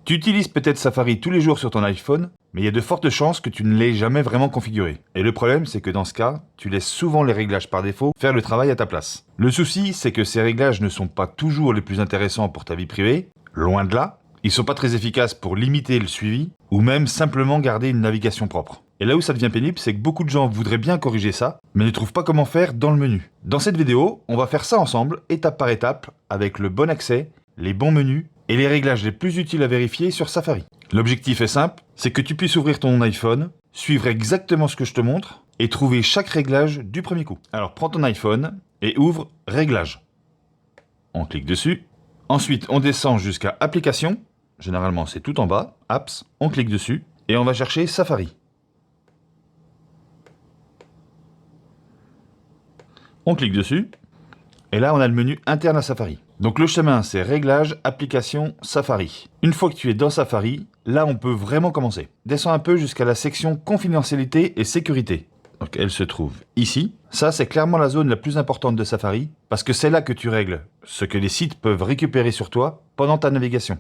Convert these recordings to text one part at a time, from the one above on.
Tu utilises peut-être Safari tous les jours sur ton iPhone, mais il y a de fortes chances que tu ne l'aies jamais vraiment configuré. Et le problème, c'est que dans ce cas, tu laisses souvent les réglages par défaut faire le travail à ta place. Le souci, c'est que ces réglages ne sont pas toujours les plus intéressants pour ta vie privée, loin de là. Ils sont pas très efficaces pour limiter le suivi, ou même simplement garder une navigation propre. Et là où ça devient pénible, c'est que beaucoup de gens voudraient bien corriger ça, mais ne trouvent pas comment faire dans le menu. Dans cette vidéo, on va faire ça ensemble, étape par étape, avec le bon accès, les bons menus, et les réglages les plus utiles à vérifier sur Safari. L'objectif est simple, c'est que tu puisses ouvrir ton iPhone, suivre exactement ce que je te montre, et trouver chaque réglage du premier coup. Alors prends ton iPhone et ouvre Réglages. On clique dessus. Ensuite, on descend jusqu'à Applications. Généralement, c'est tout en bas. Apps. On clique dessus et on va chercher Safari. On clique dessus. Et là, on a le menu interne à Safari. Donc le chemin, c'est Réglages, Applications, Safari. Une fois que tu es dans Safari, là, on peut vraiment commencer. Descends un peu jusqu'à la section Confidentialité et Sécurité. Donc elle se trouve ici. Ça, c'est clairement la zone la plus importante de Safari, parce que c'est là que tu règles ce que les sites peuvent récupérer sur toi pendant ta navigation.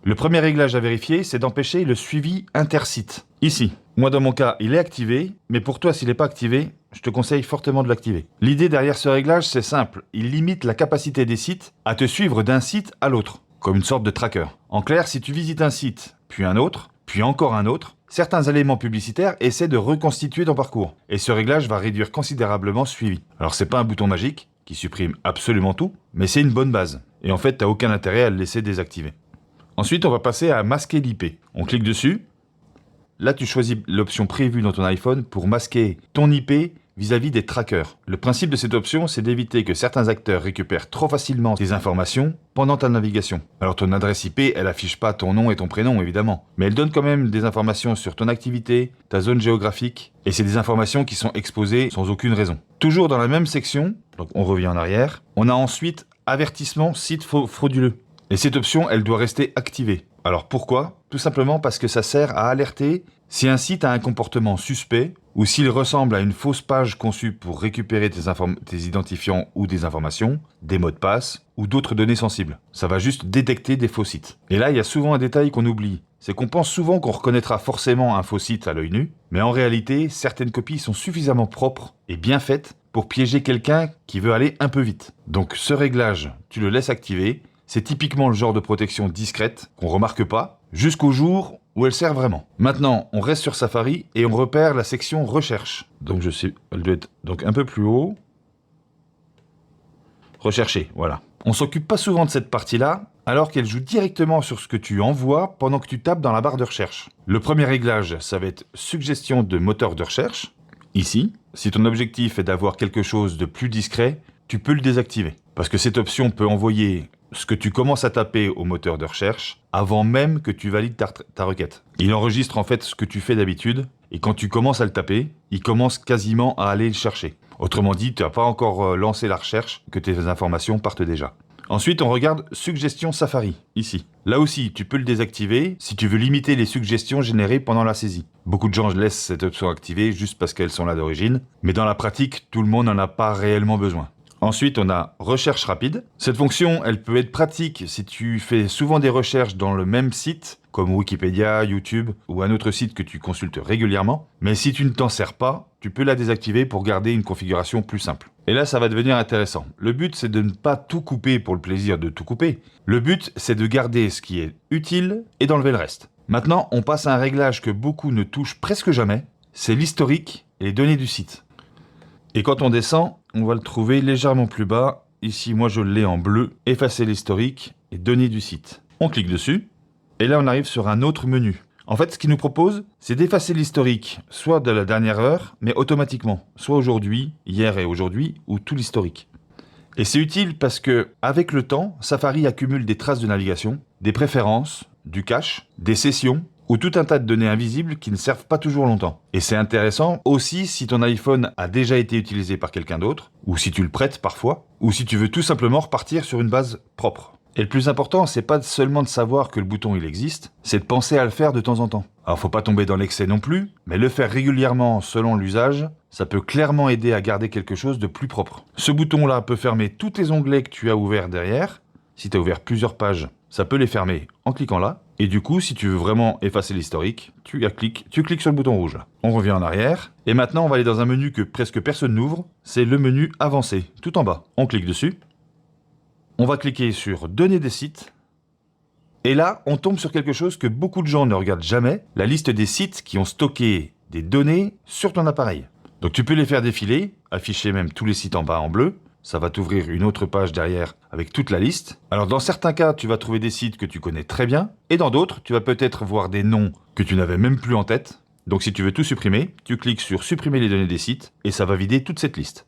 Le premier réglage à vérifier, c'est d'empêcher le suivi intersite. Ici. Moi, dans mon cas, il est activé, mais pour toi, s'il n'est pas activé, je te conseille fortement de l'activer. L'idée derrière ce réglage, c'est simple. Il limite la capacité des sites à te suivre d'un site à l'autre, comme une sorte de tracker. En clair, si tu visites un site, puis un autre, puis encore un autre, certains éléments publicitaires essaient de reconstituer ton parcours. Et ce réglage va réduire considérablement ce suivi. Alors, c'est pas un bouton magique qui supprime absolument tout, mais c'est une bonne base. Et en fait, tu n'as aucun intérêt à le laisser désactiver. Ensuite, on va passer à masquer l'IP. On clique dessus. Là, tu choisis l'option prévue dans ton iPhone pour masquer ton IP vis-à-vis des trackers. Le principe de cette option, c'est d'éviter que certains acteurs récupèrent trop facilement tes informations pendant ta navigation. Alors, ton adresse IP, elle affiche pas ton nom et ton prénom, évidemment. Mais elle donne quand même des informations sur ton activité, ta zone géographique. Et c'est des informations qui sont exposées sans aucune raison. Toujours dans la même section, donc on revient en arrière, on a ensuite avertissement site frauduleux. Et cette option, elle doit rester activée. Alors pourquoi? Tout simplement parce que ça sert à alerter si un site a un comportement suspect ou s'il ressemble à une fausse page conçue pour récupérer tes identifiants ou des informations, des mots de passe ou d'autres données sensibles. Ça va juste détecter des faux sites. Et là, il y a souvent un détail qu'on oublie. C'est qu'on pense souvent qu'on reconnaîtra forcément un faux site à l'œil nu, mais en réalité, certaines copies sont suffisamment propres et bien faites pour piéger quelqu'un qui veut aller un peu vite. Donc ce réglage, tu le laisses activer. C'est typiquement le genre de protection discrète qu'on remarque pas jusqu'au jour où elle sert vraiment. Maintenant, on reste sur Safari et on repère la section Recherche. Donc je sais, elle doit être donc un peu plus haut. Rechercher, voilà. On s'occupe pas souvent de cette partie-là, alors qu'elle joue directement sur ce que tu envoies pendant que tu tapes dans la barre de recherche. Le premier réglage, ça va être suggestion de moteur de recherche. Ici, si ton objectif est d'avoir quelque chose de plus discret, tu peux le désactiver. Parce que cette option peut envoyer ce que tu commences à taper au moteur de recherche avant même que tu valides ta requête. Il enregistre en fait ce que tu fais d'habitude et quand tu commences à le taper, il commence quasiment à aller le chercher. Autrement dit, tu n'as pas encore lancé la recherche que tes informations partent déjà. Ensuite, on regarde Suggestion Safari, ici. Là aussi, tu peux le désactiver si tu veux limiter les suggestions générées pendant la saisie. Beaucoup de gens laissent cette option activée juste parce qu'elles sont là d'origine, mais dans la pratique, tout le monde n'en a pas réellement besoin. Ensuite, on a recherche rapide. Cette fonction, elle peut être pratique si tu fais souvent des recherches dans le même site, comme Wikipédia, YouTube ou un autre site que tu consultes régulièrement. Mais si tu ne t'en sers pas, tu peux la désactiver pour garder une configuration plus simple. Et là, ça va devenir intéressant. Le but, c'est de ne pas tout couper pour le plaisir de tout couper. Le but, c'est de garder ce qui est utile et d'enlever le reste. Maintenant, on passe à un réglage que beaucoup ne touchent presque jamais. C'est l'historique et les données du site. Et quand on descend, on va le trouver légèrement plus bas. Ici, moi, je l'ai en bleu. Effacer l'historique et données du site. On clique dessus. Et là, on arrive sur un autre menu. En fait, ce qu'il nous propose, c'est d'effacer l'historique, soit de la dernière heure, mais automatiquement. Soit aujourd'hui, hier et aujourd'hui, ou tout l'historique. Et c'est utile parce que, avec le temps, Safari accumule des traces de navigation, des préférences, du cache, des sessions, ou tout un tas de données invisibles qui ne servent pas toujours longtemps. Et c'est intéressant aussi si ton iPhone a déjà été utilisé par quelqu'un d'autre, ou si tu le prêtes parfois, ou si tu veux tout simplement repartir sur une base propre. Et le plus important, c'est pas seulement de savoir que le bouton il existe, c'est de penser à le faire de temps en temps. Alors faut pas tomber dans l'excès non plus, mais le faire régulièrement selon l'usage, ça peut clairement aider à garder quelque chose de plus propre. Ce bouton-là peut fermer tous les onglets que tu as ouverts derrière. Si tu as ouvert plusieurs pages, ça peut les fermer en cliquant là. Et du coup, si tu veux vraiment effacer l'historique, tu cliques sur le bouton rouge. On revient en arrière. Et maintenant, on va aller dans un menu que presque personne n'ouvre. C'est le menu avancé, tout en bas. On clique dessus. On va cliquer sur données des sites. Et là, on tombe sur quelque chose que beaucoup de gens ne regardent jamais. La liste des sites qui ont stocké des données sur ton appareil. Donc tu peux les faire défiler, afficher même tous les sites en bas en bleu. Ça va t'ouvrir une autre page derrière avec toute la liste. Alors dans certains cas, tu vas trouver des sites que tu connais très bien. Et dans d'autres, tu vas peut-être voir des noms que tu n'avais même plus en tête. Donc si tu veux tout supprimer, tu cliques sur supprimer les données des sites et ça va vider toute cette liste.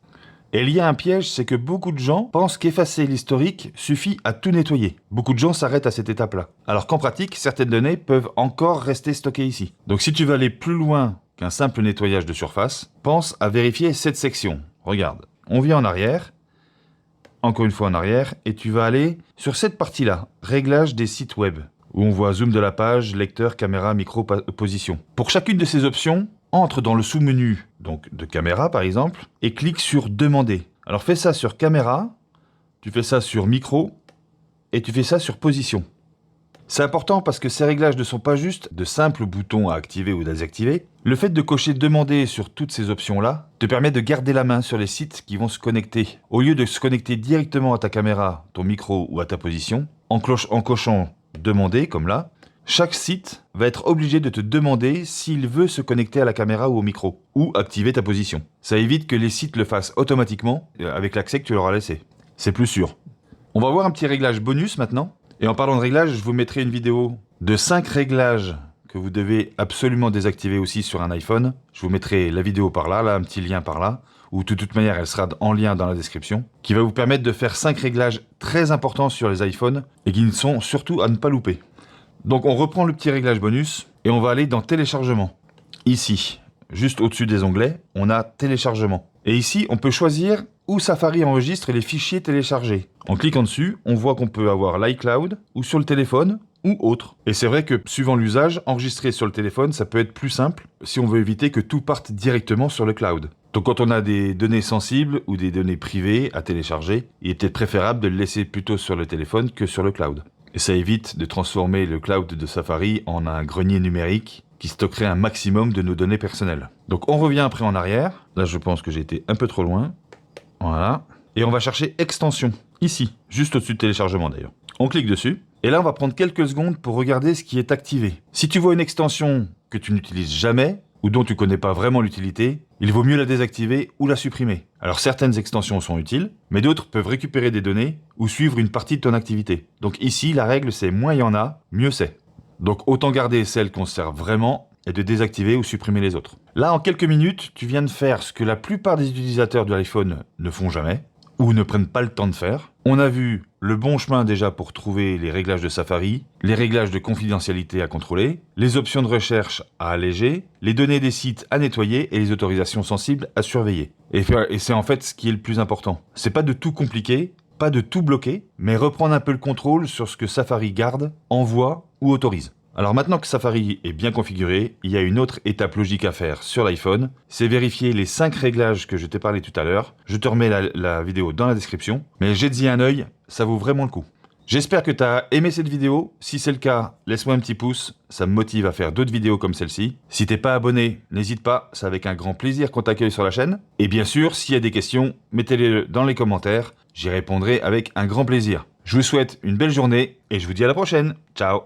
Et il y a un piège, c'est que beaucoup de gens pensent qu'effacer l'historique suffit à tout nettoyer. Beaucoup de gens s'arrêtent à cette étape-là. Alors qu'en pratique, certaines données peuvent encore rester stockées ici. Donc si tu veux aller plus loin qu'un simple nettoyage de surface, pense à vérifier cette section. Regarde, on vient en arrière. Encore une fois en arrière, et tu vas aller sur cette partie-là, réglage des sites web, où on voit zoom de la page, lecteur, caméra, micro, position. Pour chacune de ces options, entre dans le sous-menu donc de caméra par exemple, et clique sur demander. Alors fais ça sur caméra, tu fais ça sur micro, et tu fais ça sur position. C'est important parce que ces réglages ne sont pas juste de simples boutons à activer ou désactiver. Le fait de cocher demander sur toutes ces options-là te permet de garder la main sur les sites qui vont se connecter. Au lieu de se connecter directement à ta caméra, ton micro ou à ta position, en cochant demander comme là, chaque site va être obligé de te demander s'il veut se connecter à la caméra ou au micro, ou activer ta position. Ça évite que les sites le fassent automatiquement avec l'accès que tu leur as laissé. C'est plus sûr. On va voir un petit réglage bonus maintenant. Et en parlant de réglages, je vous mettrai une vidéo de 5 réglages que vous devez absolument désactiver aussi sur un iPhone. Je vous mettrai la vidéo par là, un petit lien par là, ou de toute manière elle sera en lien dans la description, qui va vous permettre de faire 5 réglages très importants sur les iPhones et qui sont surtout à ne pas louper. Donc on reprend le petit réglage bonus et on va aller dans téléchargement. Ici, juste au-dessus des onglets, on a téléchargement. Et ici, on peut choisir où Safari enregistre les fichiers téléchargés. En cliquant dessus, on voit qu'on peut avoir l'iCloud ou sur le téléphone ou autre. Et c'est vrai que suivant l'usage, enregistrer sur le téléphone, ça peut être plus simple si on veut éviter que tout parte directement sur le cloud. Donc quand on a des données sensibles ou des données privées à télécharger, il est peut-être préférable de le laisser plutôt sur le téléphone que sur le cloud. Et ça évite de transformer le cloud de Safari en un grenier numérique qui stockerait un maximum de nos données personnelles. Donc on revient après en arrière. Là je pense que j'ai été un peu trop loin. Voilà. Et on va chercher extension. Ici, juste au-dessus de téléchargement d'ailleurs. On clique dessus. Et là on va prendre quelques secondes pour regarder ce qui est activé. Si tu vois une extension que tu n'utilises jamais, ou dont tu ne connais pas vraiment l'utilité, il vaut mieux la désactiver ou la supprimer. Alors certaines extensions sont utiles, mais d'autres peuvent récupérer des données ou suivre une partie de ton activité. Donc ici, la règle c'est moins il y en a, mieux c'est. Donc autant garder celles qu'on sert vraiment et de désactiver ou supprimer les autres. Là, en quelques minutes, tu viens de faire ce que la plupart des utilisateurs de l'iPhone ne font jamais, ou ne prennent pas le temps de faire. On a vu le bon chemin déjà pour trouver les réglages de Safari, les réglages de confidentialité à contrôler, les options de recherche à alléger, les données des sites à nettoyer et les autorisations sensibles à surveiller. Et c'est en fait ce qui est le plus important. C'est pas de tout compliquer, pas de tout bloquer, mais reprendre un peu le contrôle sur ce que Safari garde, envoie ou autorise. Alors maintenant que Safari est bien configuré, il y a une autre étape logique à faire sur l'iPhone, c'est vérifier les 5 réglages que je t'ai parlé tout à l'heure. Je te remets la vidéo dans la description, mais jette-y un œil, ça vaut vraiment le coup. J'espère que tu as aimé cette vidéo. Si c'est le cas, laisse-moi un petit pouce, ça me motive à faire d'autres vidéos comme celle-ci. Si t'es pas abonné, n'hésite pas, c'est avec un grand plaisir qu'on t'accueille sur la chaîne. Et bien sûr, s'il y a des questions, mettez-les dans les commentaires, j'y répondrai avec un grand plaisir. Je vous souhaite une belle journée et je vous dis à la prochaine. Ciao!